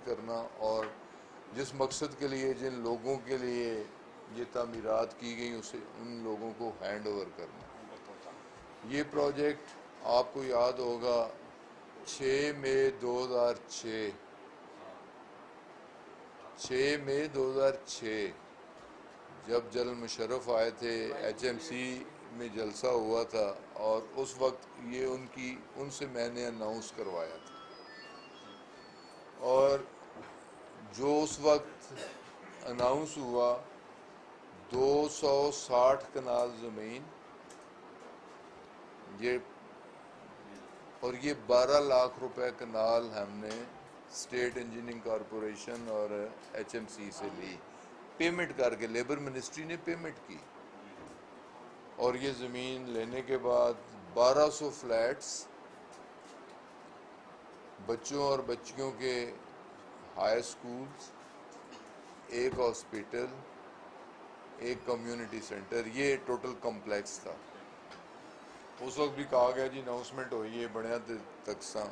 کرنا اور جس مقصد کے لیے جن لوگوں کے لیے یہ تعمیرات کی گئی اسے ان لوگوں کو ہینڈ اوور کرنا. یہ پروجیکٹ آپ کو یاد ہوگا 6 مئی 2006 جب جنرل مشرف آئے تھے ایچ ایم سی میں جلسہ ہوا تھا اور اس وقت یہ ان سے میں نے اناؤنس کروایا تھا. اور جو اس وقت اناؤنس ہوا 260 کنال زمین اور یہ 12 لاکھ روپے کنال ہم نے اسٹیٹ انجینئرنگ کارپوریشن اور ایچ ایم سی سے لی پیمنٹ کر کے. لیبر منسٹری نے پیمنٹ کی اور یہ زمین لینے کے بعد 1200 فلیٹس بچوں اور بچیوں کے ہائی سکولز، ایک ہاسپٹل، ایک کمیونٹی سینٹر، یہ ٹوٹل کمپلیکس تھا. اس وقت بھی کہا گیا جی اناؤنسمنٹ ہوئی ہے بڑھیا تکساں،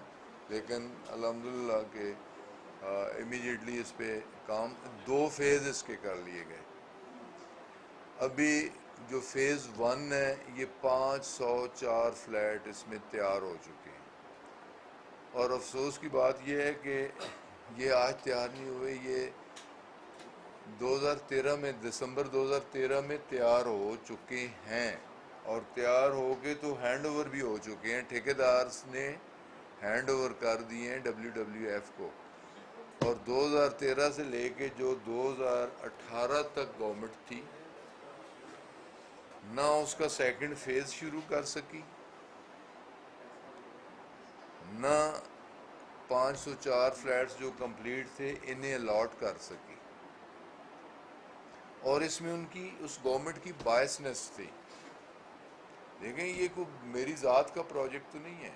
لیکن الحمدللہ کہ امیڈیٹلی اس پہ کام 2 فیز اس کے کر لیے گئے. ابھی جو فیز 1 ہے یہ 504 فلیٹ اس میں تیار ہو چکے ہیں. اور افسوس کی بات یہ ہے کہ یہ آج تیار نہیں ہوئے، یہ 2013 میں دسمبر 2013 میں تیار ہو چکے ہیں اور تیار ہو کے تو ہینڈ اوور بھی ہو چکے ہیں. ٹھیکیدار نے ہینڈ اوور کر دیے ہیں WWF کو. اور 2013 سے لے کے جو 2018 تک گورنمنٹ تھی نہ اس کا سیکنڈ فیز شروع کر سکی، نہ 504 فلیٹس جو کمپلیٹ تھے انہیں الاٹ کر سکی. اور اس میں ان کی اس گورنمنٹ کی بائسنس تھی. دیکھیں یہ کوئی میری ذات کا پروجیکٹ تو نہیں ہے،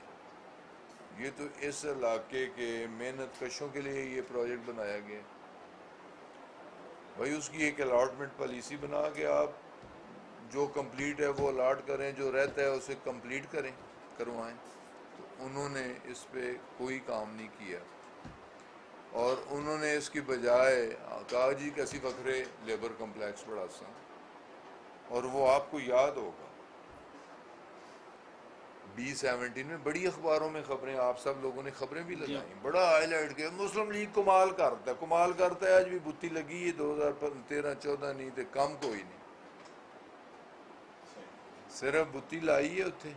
یہ تو اس علاقے کے محنت کشوں کے لیے یہ پروجیکٹ بنایا گیا. بھائی اس کی ایک الاٹمنٹ پالیسی بنا کے آپ جو کمپلیٹ ہے وہ الاٹ کریں، جو رہتا ہے اسے کمپلیٹ کروائیں. تو انہوں نے اس پہ کوئی کام نہیں کیا اور انہوں نے اس کی بجائے کہا جی کسی فخرے لیبر کمپلیکس بڑھا سا. اور وہ آپ کو یاد ہوگا 2017 میں بڑی اخباروں میں خبریں، آپ سب لوگوں نے خبریں بھی لگائیں، بڑا ہائی لائٹ کیا مسلم لیگ کمال کرتا ہے. آج بھی بتی لگی ہے 2013-14 نہیں تے کم کوئی نہیں، صرف بتی لائی ہے اتنے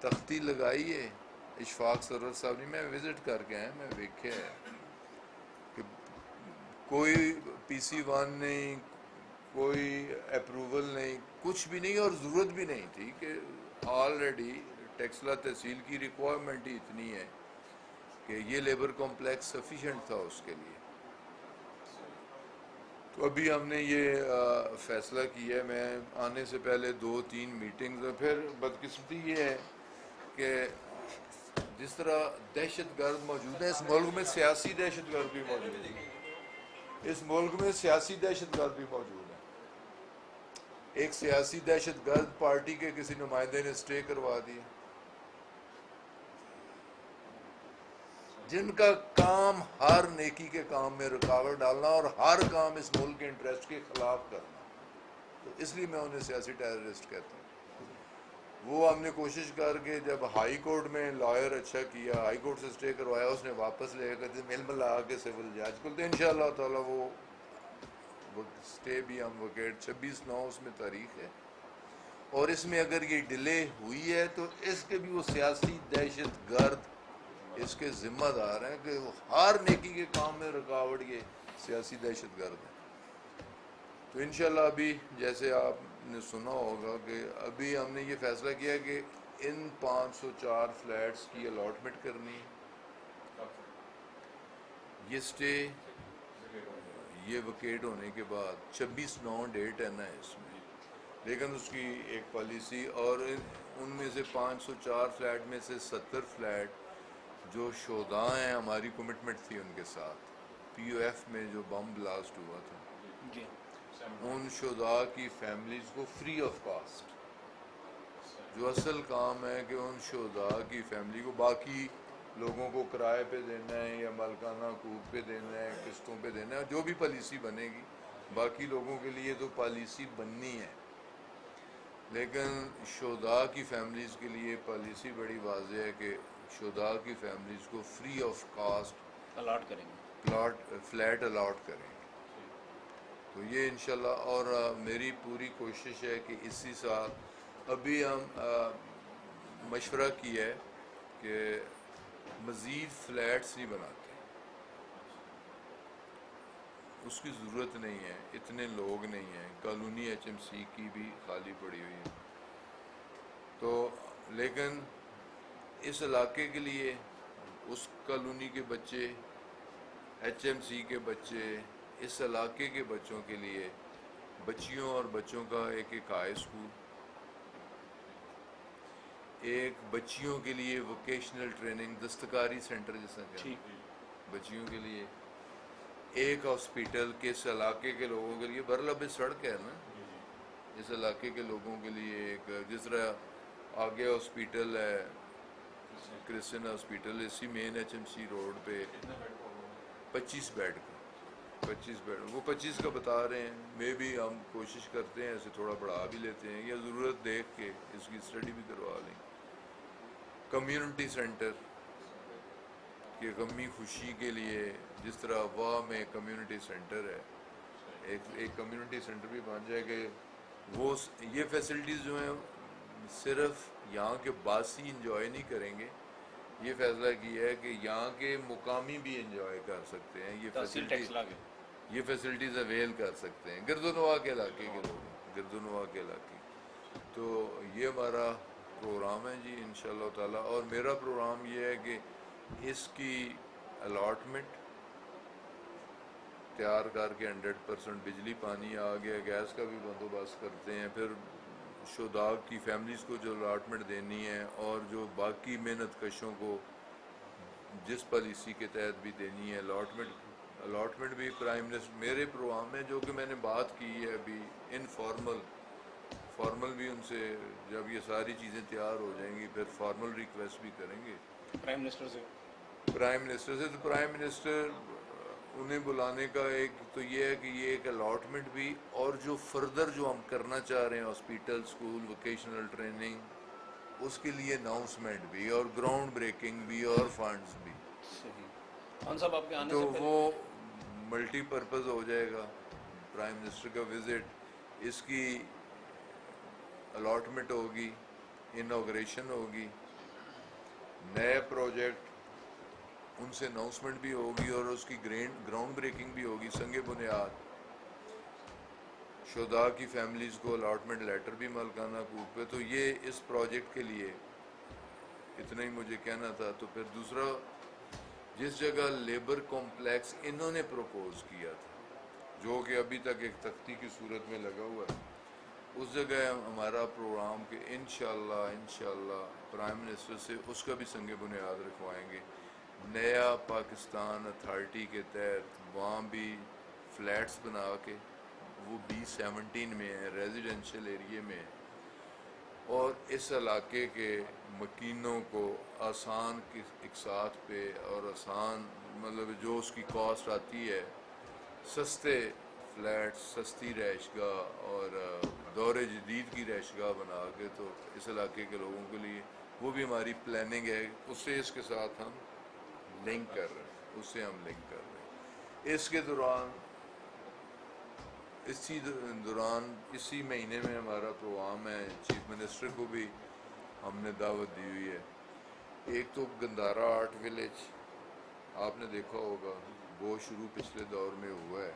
تختی لگائی ہے. اشفاق سرور صاحب نے میں وزٹ کر کے آیا، میں دیکھا ہے کہ کوئی PC1 نہیں، کوئی اپروول نہیں، کچھ بھی نہیں. اور ضرورت بھی نہیں تھی کہ آلریڈی ٹیکسلا تحصیل کی ریکوائرمنٹ ہی اتنی ہے کہ یہ لیبر کمپلیکس سفیشینٹ تھا اس کے لیے. تو ابھی ہم نے یہ فیصلہ کیا ہے، میں آنے سے پہلے 2-3 میٹنگز ہیں. پھر بدقسمتی یہ ہے کہ جس طرح دہشت گرد موجود ہے اس ملک میں، سیاسی دہشت گرد بھی موجود ہے. اس ملک میں سیاسی دہشت گرد بھی موجود ہے. ایک سیاسی دہشت گرد پارٹی کے کسی نمائندے نے اسٹے کروا دی، جن کا کام ہر نیکی کے کام میں رکاوٹ ڈالنا اور ہر کام اس ملک کے انٹرسٹ کے خلاف کرنا. تو اس لیے میں انہیں سیاسی ٹیررسٹ کہتا ہوں. وہ ہم نے کوشش کر کے جب ہائی کورٹ میں لائر اچھا کیا، ہائی کورٹ سے اسٹے کروایا، اس نے واپس لے کر مل ملا کے سول جج کو، تو انشاءاللہ تعالی وہ اسٹے بھی ہم وکیٹ 26/9 اس میں تاریخ ہے. اور اس میں اگر یہ ڈیلے ہوئی ہے تو اس کے بھی وہ سیاسی دہشت گرد اس کے ذمہ دار ہیں کہ وہ ہر نیکی کے کام میں رکاوٹ یہ سیاسی دہشت گرد ہے. تو انشاءاللہ ابھی جیسے آپ نے سنا ہوگا کہ ابھی ہم نے یہ فیصلہ کیا کہ ان 504 فلیٹس کی الاٹمنٹ کرنی ہے. یہ اسٹے یہ وکیٹ ہونے کے بعد 26/9 ڈیٹ ہے نا اس میں، لیکن اس کی ایک پالیسی، اور ان میں سے 504 فلیٹ میں سے 70 فلیٹ جو شہداء ہیں، ہماری کمٹمنٹ تھی ان کے ساتھ POF میں جو بم بلاسٹ ہوا تھا، ان شہداء کی فیملیز کو فری آف کاسٹ، جو اصل کام ہے کہ ان شہداء کی فیملی کو، باقی لوگوں کو کرائے پہ دینا ہے یا مالکانہ حقوق پہ دینا ہے, قسطوں پہ دینا ہے, جو بھی پالیسی بنے گی. باقی لوگوں کے لیے تو پالیسی بننی ہے, لیکن شہداء کی فیملیز کے لیے پالیسی بڑی واضح ہے کہ شہداء کی فیملیز کو فری آف کاسٹ الاٹ کریں گے, فلیٹ الاٹ کریں گے. تو یہ انشاءاللہ, اور میری پوری کوشش ہے کہ اسی سال, ابھی ہم مشورہ کیا ہے کہ مزید فلیٹس نہیں بناتے, اس کی ضرورت نہیں ہے, اتنے لوگ نہیں ہیں, کالونی ایچ ایم سی کی بھی خالی پڑی ہوئی ہے. تو لیکن اس علاقے کے لیے اس کالونی کے بچے, ایچ ایم سی کے بچے, اس علاقے کے بچوں کے لیے, بچیوں اور بچوں کا ایک ہائی اسکول, ایک بچیوں کے لیے ووکیشنل ٹریننگ دستکاری سینٹر جیسا کہتے ہیں بچیوں کے لیے, ایک ہاسپیٹل کے اس علاقے کے لوگوں کے لیے. برلب سڑک ہے نا, اس علاقے کے لوگوں کے لیے ایک, جس طرح آگے ہاسپیٹل ہے کرسچن ہاسپیٹل, اسی مین ایچ ایم سی روڈ پہ 25 بیڈ کا, 25 بیڈ, وہ 25 کا بتا رہے ہیں. میں بھی ہم کوشش کرتے ہیں ایسے تھوڑا بڑھا بھی لیتے ہیں, یا ضرورت دیکھ کے اس کی اسٹڈی بھی کروا لیں. کمیونٹی سینٹر کہ غمی خوشی کے لیے, جس طرح واہ میں کمیونٹی سینٹر ہے, ایک کمیونٹی سینٹر بھی بن جائے کہ وہ یہ فیسلٹیز جو ہیں صرف یہاں کے باسی انجوائے نہیں کریں گے, یہ فیصلہ کیا ہے کہ یہاں کے مقامی بھی انجوائے کر سکتے ہیں, یہ فیسلٹیز اویل کر سکتے ہیں, گرد و نواح کے علاقے کے لوگ, گرد و نواح کے علاقے. تو یہ ہمارا پروگرام ہے جی انشاءاللہ تعالی. اور میرا پروگرام یہ ہے کہ اس کی الاٹمنٹ تیار کر کے 100% بجلی پانی آ گیا, گیس کا بھی بندوبست کرتے ہیں, پھر شہداء کی فیملیز کو جو الاٹمنٹ دینی ہے, اور جو باقی محنت کشوں کو جس پالیسی کے تحت بھی دینی ہے الاٹمنٹ بھی پرائم منسٹر میرے پروگرام میں, جو کہ میں نے بات کی ہے ابھی فارمل بھی ان سے, جب یہ ساری چیزیں تیار ہو جائیں گی پھر فارمل ریکویسٹ بھی کریں گے پرائم منسٹر سے. تو پرائم منسٹر انہیں بلانے کا ایک تو یہ ہے کہ یہ ایک الاٹمنٹ بھی, اور جو فردر جو ہم کرنا چاہ رہے ہیں ہاسپیٹل, اسکول, ووکیشنل ٹریننگ, اس کے لیے اناؤنسمنٹ بھی, اور گراؤنڈ بریکنگ بھی, اور فنڈز بھی. خان صاحب آپ کے آنے تو سے پہلے وہ ملٹی پرپز ہو جائے گا. پرائم منسٹر کا وزٹ, اس کی الاٹمنٹ ہوگی, انوگریشن ہوگی, نئے پروجیکٹ ان سے اناؤنسمنٹ بھی ہوگی, اور اس کی گراؤنڈ بریکنگ بھی ہوگی سنگ بنیاد. شہداء کی فیملیز کو الاٹمنٹ لیٹر بھی مالکانہ حقوق پہ. تو یہ اس پروجیکٹ کے لیے اتنا ہی مجھے کہنا تھا. تو پھر دوسرا, جس جگہ لیبر کمپلیکس انہوں نے پروپوز کیا تھا, جو کہ ابھی تک ایک تختی کی صورت میں لگا ہوا ہے, اس جگہ ہمارا پروگرام کہ انشاءاللہ پرائم منسٹر سے اس کا بھی سنگ بنیاد رکھوائیں گے. نیا پاکستان اتھارٹی کے تحت وہاں بھی فلیٹس بنا کے, وہ B17 میں ہیں, ریزیڈنشل ایریے میں, اور اس علاقے کے مکینوں کو آسان اقساط پہ, اور آسان مطلب جو اس کی کاسٹ آتی ہے, سستے فلیٹس, سستی رہائش گاہ اور دور جدید کی رہائش گاہ بنا کے, تو اس علاقے کے لوگوں کے لیے وہ بھی ہماری پلاننگ ہے. اس سے اس کے ساتھ ہم لنک کر رہے ہیں, اس کے دوران اسی مہینے میں ہمارا پروگرام ہے. چیف منسٹر کو بھی ہم نے دعوت دی ہوئی ہے. ایک تو گندارا آرٹ ولیج آپ نے دیکھا ہوگا, وہ شروع پچھلے دور میں ہوا ہے,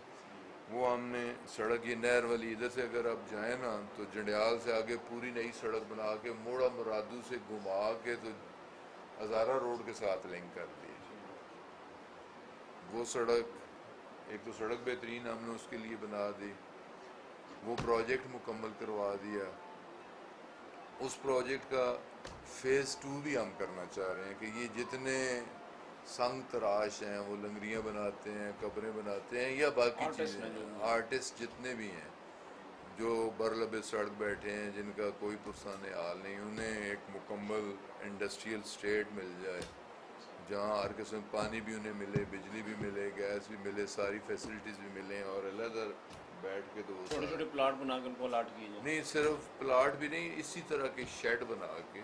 وہ ہم نے سڑک, یہ نہر والی ادھر سے اگر آپ جائیں نا تو جنڈیال سے آگے پوری نئی سڑک بنا کے موڑا مرادو سے گھما کے تو ہزارہ روڈ کے ساتھ لنک کر دی. وہ سڑک, ایک تو سڑک بہترین ہم نے اس کے لیے بنا دی, وہ پروجیکٹ مکمل کروا دیا. اس پروجیکٹ کا فیز 2 بھی ہم کرنا چاہ رہے ہیں کہ یہ جتنے سنگ تراش ہیں, وہ لنگریاں بناتے ہیں, قبریں بناتے ہیں, یا باقی چیزیں, آرٹسٹ جتنے بھی ہیں جو برلب سڑک بیٹھے ہیں, جن کا کوئی پرسان حال نہیں, انہیں ایک مکمل انڈسٹریل اسٹیٹ مل جائے جہاں ہر قسم پانی بھی انہیں ملے, بجلی بھی ملے, گیس بھی ملے, ساری فیسلٹیز بھی ملیں, اور علیحدہ بیٹھ کے تو وہ چھوٹے چھوٹے پلاٹ بنا کے ان کو الاٹ کیے جائیں. نہیں, صرف پلاٹ بھی نہیں, اسی طرح کے شیڈ بنا کے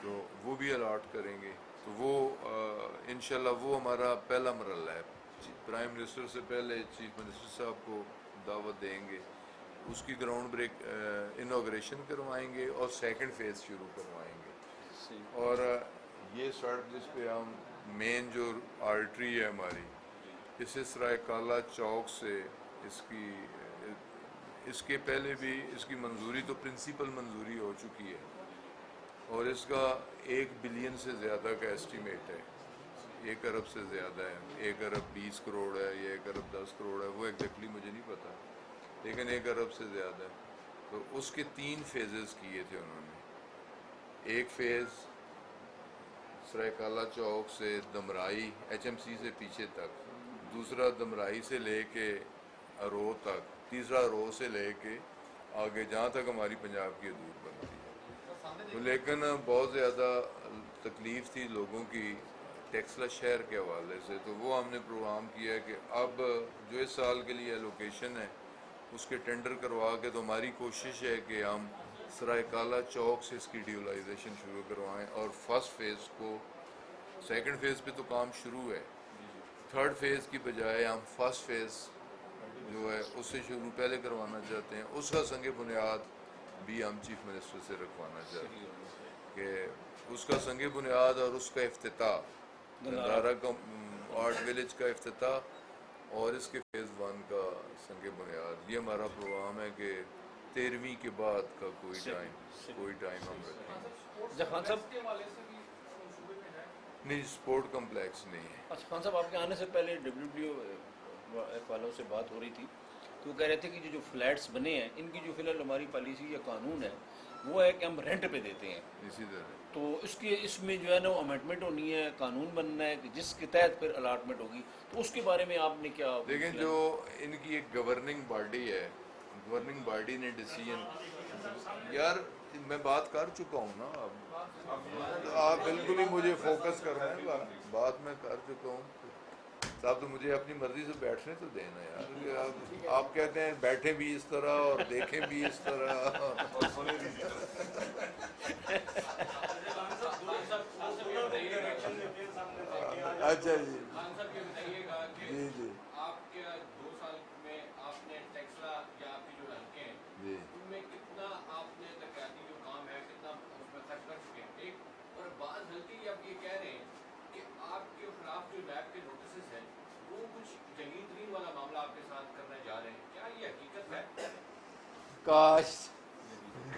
تو وہ بھی الاٹ کریں گے. تو وہ انشاءاللہ وہ ہمارا پہلا مرحلہ ہے. پرائم منسٹر سے پہلے چیف منسٹر صاحب کو دعوت دیں گے, اس کی گراؤنڈ بریک انوگریشن کروائیں گے اور سیکنڈ فیز شروع کروائیں گے. اور یہ سڑک جس پہ ہم مین جو آرٹری ہے ہماری, اسے سرائے کالا چوک سے اس کے پہلے بھی اس کی منظوری تو پرنسپل منظوری ہو چکی ہے, اور اس کا 1 بلین سے زیادہ کا ایسٹیمیٹ ہے, 1 ارب سے زیادہ ہے. 1 ارب 20 کروڑ ہے یا 1 ارب 10 کروڑ ہے, وہ ایگزیکٹلی مجھے نہیں پتا, لیکن 1 ارب سے زیادہ ہے. تو اس کے 3 فیزز کیے تھے انہوں نے. ایک فیز سرائے کالا چوک سے دمرائی ایچ ایم سی سے پیچھے تک, دوسرا دمرائی سے لے کے رو تک, تیسرا رو سے لے کے آگے جہاں تک ہماری پنجاب کی حدود بنتی ہے. لیکن بہت زیادہ تکلیف تھی لوگوں کی ٹیکسلا شہر کے حوالے سے, تو وہ ہم نے پروگرام کیا ہے کہ اب جو اس سال کے لیے لوکیشن ہے اس کے ٹینڈر کروا کے, تو ہماری کوشش ہے کہ ہم سرائے کالا چوک سے اس کی ڈیولائزیشن شروع کروائیں, اور فرسٹ فیز کو, سیکنڈ فیز پہ تو کام شروع ہے, تھرڈ فیز کی بجائے ہم فرسٹ فیز جو ہے اس سے شروع پہلے کروانا چاہتے ہیں. اس کا سنگ بنیاد بھی ہم چیف منسٹر سے رکھوانا چاہتے ہیں کہ اس کا سنگ بنیاد اور اس کا افتتاح, گندھارا کا آرٹ ویلیج کا افتتاح اور اس کے فیز 1 کا سنگ بنیاد, یہ ہمارا پروگرام ہے کہ 13ویں کے بعد کا کوئی ٹائم ہم رکھیں گے. خان صاحب, نہیں, اسپورٹ کمپلیکس نہیں ہے. اچھا خان صاحب, آپ کے آنے سے پہلے WTO والوں سے بات ہو رہی تھی, تو وہ کہہ رہے تھے کہ جو فلیٹس بنے ہیں ان کی جو فی الحال ہماری پالیسی یا قانون ہے وہ ہے کہ ہم رینٹ پہ دیتے ہیں. اسی طرح تو اس میں جو ہے نا امینڈمنٹ ہونی ہے, قانون بننا ہے کہ جس کے تحت پھر الاٹمنٹ ہوگی. تو اس کے بارے میں آپ نے کیا لیکن جو ان کی ایک گورننگ باڈی ہے, گورننگ باڈی نے ڈیسیجن, یار میں بات کر چکا ہوں نا, اب آپ بالکل ہی مجھے فوکس کر رہے ہیں, بات میں کر چکا ہوں صاحب, تو مجھے اپنی مرضی سے بیٹھنے تو دینا یار. آپ کہتے ہیں بیٹھیں بھی اس طرح اور دیکھیں بھی اس طرح. اچھا جی, جی جی آپ کے 2 سال میں آپ نے ٹیکسلا یا آپ کے جو حلقے ہیں جی, ان میں کتنا آپ نے ترقیاتی جو کام ہے کتنا اس میں خرچ کر چکے ہیں. ایک اور بعض حلقے اب یہ کہہ رہے ہیں کہ آپ کے خلاف جو نیب کے نوٹسز ہیں وہ کچھ جنگین ترین والا معاملہ آپ کے ساتھ کرنے جا رہے ہیں, کیا یہ حقیقت ہے؟ کاش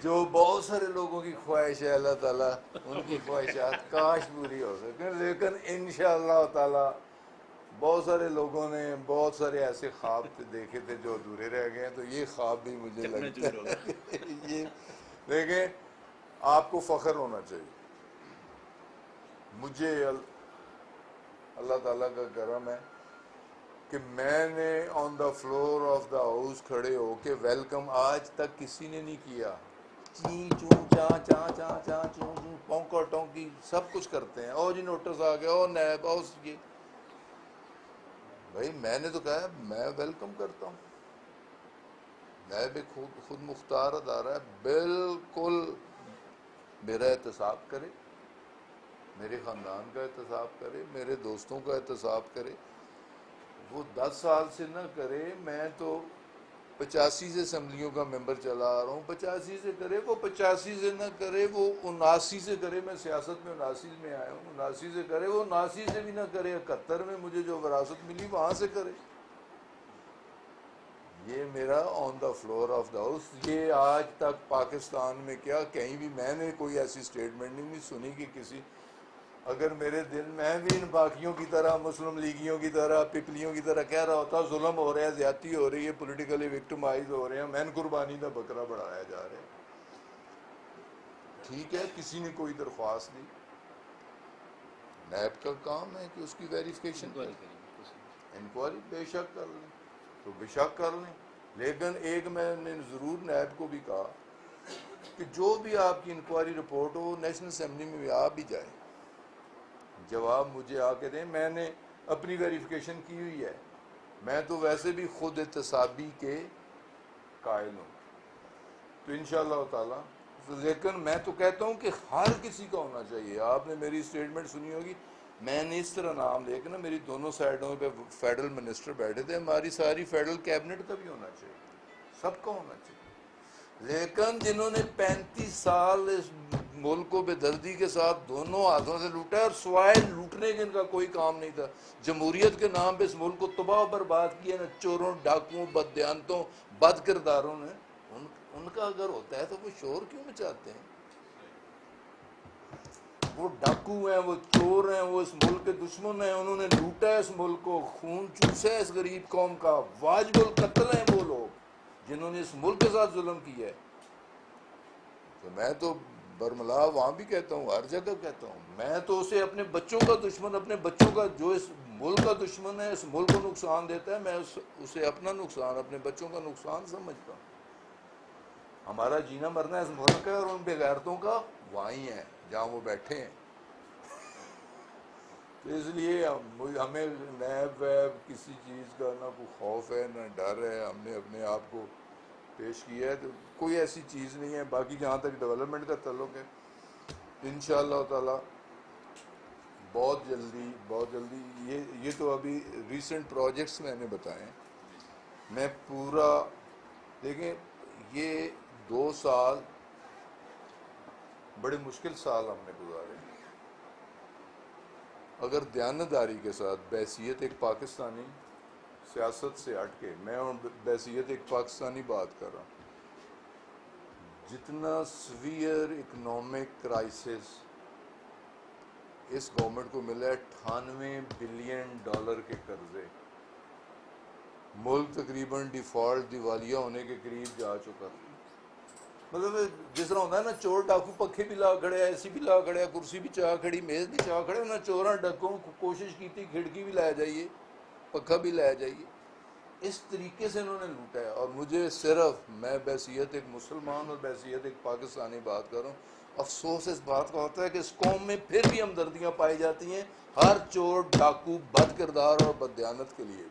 جو بہت سارے لوگوں کی خواہش ہے اللہ تعالیٰ ان کی خواہشات کاش پوری ہو سکیں, لیکن انشاءاللہ تعالیٰ بہت سارے لوگوں نے بہت سارے ایسے خواب دیکھے تھے جو ادھورے رہ گئے ہیں, تو یہ خواب بھی مجھے لگتا ہے یہ دیکھیں, آپ کو فخر ہونا چاہیے. مجھے اللہ تعالیٰ کا کرم ہے کہ میں نے on the floor of the house کھڑے ہو کے ویلکم آج تک کسی نے نہیں کیا. چین چوں چاں چاں چاں چاں چوں چوں پونکا ٹونکی سب کچھ کرتے ہیں, اور جی نوٹس آ گیا, اور نیب اور یہ, بھائی میں نے تو کہا میں ویلکم کرتا ہوں. نیب خود مختار ادارہ ہے, بالکل میرا احتساب کرے, میرے خاندان کا احتساب کرے, میرے دوستوں کا احتساب کرے. وہ 10 سال سے نہ کرے, میں تو 85 سے اسمبلیوں کا ممبر چلا آ رہا ہوں, 85 سے کرے, وہ 85 سے نہ کرے, وہ 79 سے کرے, میں سیاست میں 79 میں آیا ہوں, 79 سے کرے, وہ 79 سے بھی نہ کرے, 71 میں مجھے جو وراثت ملی وہاں سے کرے. یہ میرا on the floor of the house. یہ آج تک پاکستان میں کیا کہیں بھی میں نے کوئی ایسی اسٹیٹمنٹ نہیں سنی کہ کسی, اگر میرے دل میں بھی ان باقیوں کی طرح مسلم لیگیوں کی طرح پپلیوں کی طرح کہہ رہا ہوتا ظلم ہو رہا ہے, زیادتی ہو رہی ہے, پولیٹیکلی وکٹمائز ہو رہے ہیں, مین قربانی کا بکرا بڑھایا جا رہا ہے, ٹھیک ہے کسی نے کوئی درخواست دی, نیب کا کام ہے کہ اس کی ویریفیکیشن کرے, انکوائری بے شک کر لیں تو بے شک کر لیں. لیکن ایک میں نے ضرور نیب کو بھی کہا کہ جو بھی آپ کی انکوائری رپورٹ ہو نیشنل اسمبلی میں بھی آپ بھی جائیں, جواب مجھے آ کے دیں. میں نے اپنی ویریفیکیشن کی ہوئی ہے. میں تو ویسے بھی خود احتسابی کے قائل ہوں تو انشاءاللہ تعالی. لیکن میں تو کہتا ہوں کہ ہر کسی کا ہونا چاہیے. آپ نے میری اسٹیٹمنٹ سنی ہوگی, میں نے اس طرح نام لے کے نا, میری دونوں سائڈوں پہ فیڈرل منسٹر بیٹھے تھے, ہماری ساری فیڈرل کیبنٹ کا بھی ہونا چاہیے, سب کا ہونا چاہیے. لیکن جنہوں نے 35 سال اس ملک کو بے دردی کے ساتھ دونوں ہاتھوں سے لوٹا ہے, اور سوائے لوٹنے کے ان کا کوئی کام نہیں تھا. جمہوریت کے نام پہ اس ملک کو تباہ و برباد کیا نا, چوروں, ڈاکوؤں, بددیانتوں, بد کرداروں نے. ان کا اگر ہوتا ہے تو وہ شور کیوں مچاتے ہیں؟ وہ ڈاکو ہیں, وہ چور ہیں, وہ اس ملک کے دشمن ہیں, انہوں نے لوٹا ہے اس ملک کو, خون چوسا ہے اس غریب قوم کا. واجب القتل ہیں وہ لوگ جنہوں نے اس ملک کے ساتھ ظلم کیا ہے. تو میں تو برملا وہاں بھی کہتا ہوں, ہر جگہ کہتا ہوں, میں تو اسے اپنے بچوں کا دشمن, اپنے بچوں کا جو اس ملک کا دشمن ہے, اس ملک کو نقصان دیتا ہے, میں اسے اپنا نقصان, اپنے بچوں کا نقصان سمجھتا ہوں. ہمارا جینا مرنا اس ملک ہے, اور ان بے غیرتوں کا وہیں ہے جہاں وہ بیٹھے ہیں. تو اس لیے ہمیں نیب ویب کسی چیز کا نہ کوئی خوف ہے نہ ڈر ہے. ہم نے اپنے آپ کو پیش کیا ہے, تو کوئی ایسی چیز نہیں ہے. باقی جہاں تک ڈیولپمنٹ کا تعلق ہے, انشاءاللہ تعالی بہت جلدی یہ تو ابھی ریسنٹ پروجیکٹس میں نے بتائے ہیں. میں پورا دیکھیں, یہ 2 سال بڑے مشکل سال ہم نے گزارے. اگر دیانتداری کے ساتھ بحیثیت ایک پاکستانی, سیاست سے ہٹ کے, میں بحیثیت ایک پاکستانی بات کر رہا ہوں, جتنا سویئر اکنامک کرائسس اس گورنمنٹ کو ملا ہے, $98 بلین کے قرضے, ملک تقریباً ڈیفالٹ دیوالیہ ہونے کے قریب جا چکا. مطلب جس طرح ہوتا ہے نا, چور ڈاکو پکھے بھی لا کھڑے, اے سی بھی لا کھڑے, کرسی بھی چاہ کھڑی, میز بھی چاہ کھڑے, انہوں نے چوراں ڈکوں کوشش کی تھی کھڑکی بھی لایا جائیے, پکھا بھی لایا جائیے. اس طریقے سے انہوں نے لوٹا ہے. اور مجھے صرف, میں بحیثیت ایک مسلمان اور بحیثیت ایک پاکستانی بات کر رہا ہوں, افسوس اس بات کا ہوتا ہے کہ اس قوم میں پھر بھی ہمدردیاں پائی جاتی ہیں ہر چور, ڈاکو, بد کردار اور بددیانت کے لیے بھی.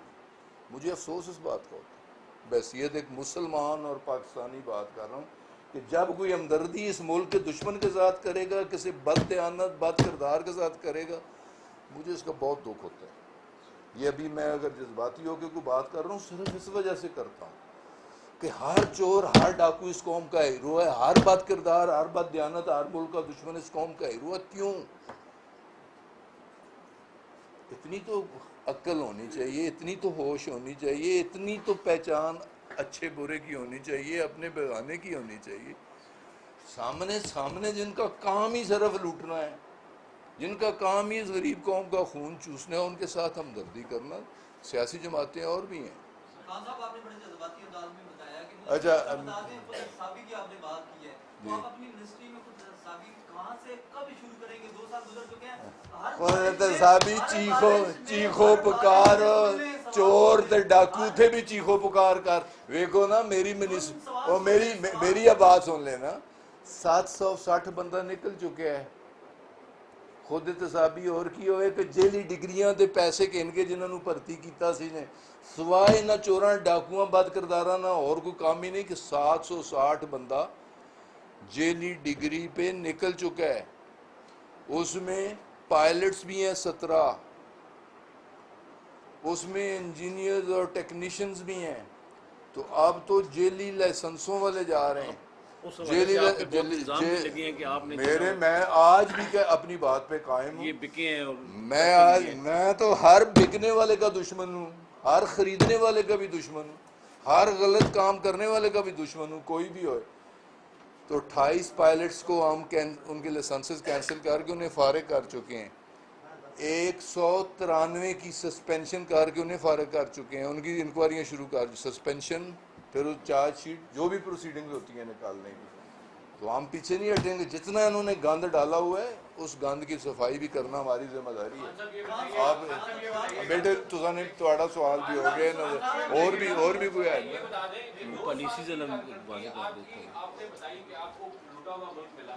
مجھے افسوس اس بات کا ہوتا ہے. بحیثیت ایک مسلمان اور پاکستانی بات کر رہا ہوں کہ جب کوئی ہمدردی اس ملک کے دشمن کے ساتھ کرے گا, کسی بد دیانت, بد کردار کے ساتھ کرے گا, مجھے اس کا بہت دکھ ہوتا ہے. یہ ابھی میں اگر جذباتی ہو کے کوئی بات کر رہا ہوں, صرف اس وجہ سے کرتا ہوں کہ ہر چور, ہر ڈاکو اس قوم کا ہیرو ہے, ہر بد کردار, ہر بد دیانت, ہر ملک کا دشمن اس قوم کا ہیرو ہے. کیوں؟ اتنی تو عقل ہونی چاہیے, اتنی تو ہوش ہونی چاہیے, اتنی تو پہچان اچھے برے کی ہونی چاہیے, اپنے بیگانے کی ہونی چاہیے. سامنے جن کا کام ہی صرف لوٹنا ہے, جن کا کام ہی اس غریب قوم کا خون چوسنا ہے, ان کے ساتھ ہمدردی کرنا. سیاسی جماعتیں اور بھی ہیں. خان صاحب, آپ نے بڑے جذباتی انداز میں بتایا کہ اچھا, بتا دیں, خود احتسابی کی آپ نے بات کی ہے, تو آپ اپنی منسٹری میں خود احتسابی کہاں سے کب شروع کریں گے؟ 2 سال گزر چکے ہیں. خود احتسابی چیخو پکار, چور تے ڈاکو تھے بھی چیخو پکار کر. ویکھو نا میری اب بات سن لینا, 760 بندہ نکل چکے ہیں. خود احتسابی اور کی ہوئے کہ جیلی ڈگریاں دے پیسے کن کے جنہوں نے بھرتی کیتا سی نے, سوائے نہ چوراں, ڈاکواں, بد کرداراں نہ اور کوئی کام ہی نہیں, کہ 760 بندہ جیلی ڈگری پہ نکل چکا ہے. اس میں پائلٹس بھی ہیں 17, اس میں انجینئرز اور ٹیکنیشنز بھی ہیں. تو اب تو جیلی لائسنسوں والے جا رہے ہیں. اس حوالے سے آپ پہ بہت الزام بھی لگے ہیں کہ آپ نے میں آج بھی اپنی بات پہ قائم ہوں. یہ بکے ہیں, اور میں تو ہر بکنے والے کا دشمن ہوں, ہر خریدنے والے کا بھی دشمن ہوں, ہر غلط کام کرنے والے کا بھی دشمن ہوں, کوئی بھی ہوئے. تو 28 پائلٹس کو ہم ان کے لائسنسز کینسل کر کے انہیں فارغ کر چکے ہیں. 193 کی سسپینشن کر کے انہیں فارغ کر چکے ہیں. ان کی انکوائریاں شروع کر, سسپینشن, پھر چارج شیٹ, جو بھی پروسیڈنگز ہوتی ہیں نکالنے کی. تو ہم پیچھے نہیں ہٹیں گے. جتنا انہوں نے گند ڈالا ہوا ہے, اس گند کی صفائی بھی کرنا ہماری ذمہ داری ہے. آپ بیٹے تھوڑا سوال بھی ہو گیا, اور بھی کوئی ہے پالیسیز واضح کر دیتا ہوں. آپ نے بتائی کہ آپ کو لوٹا ہوا ملک ملا,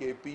KP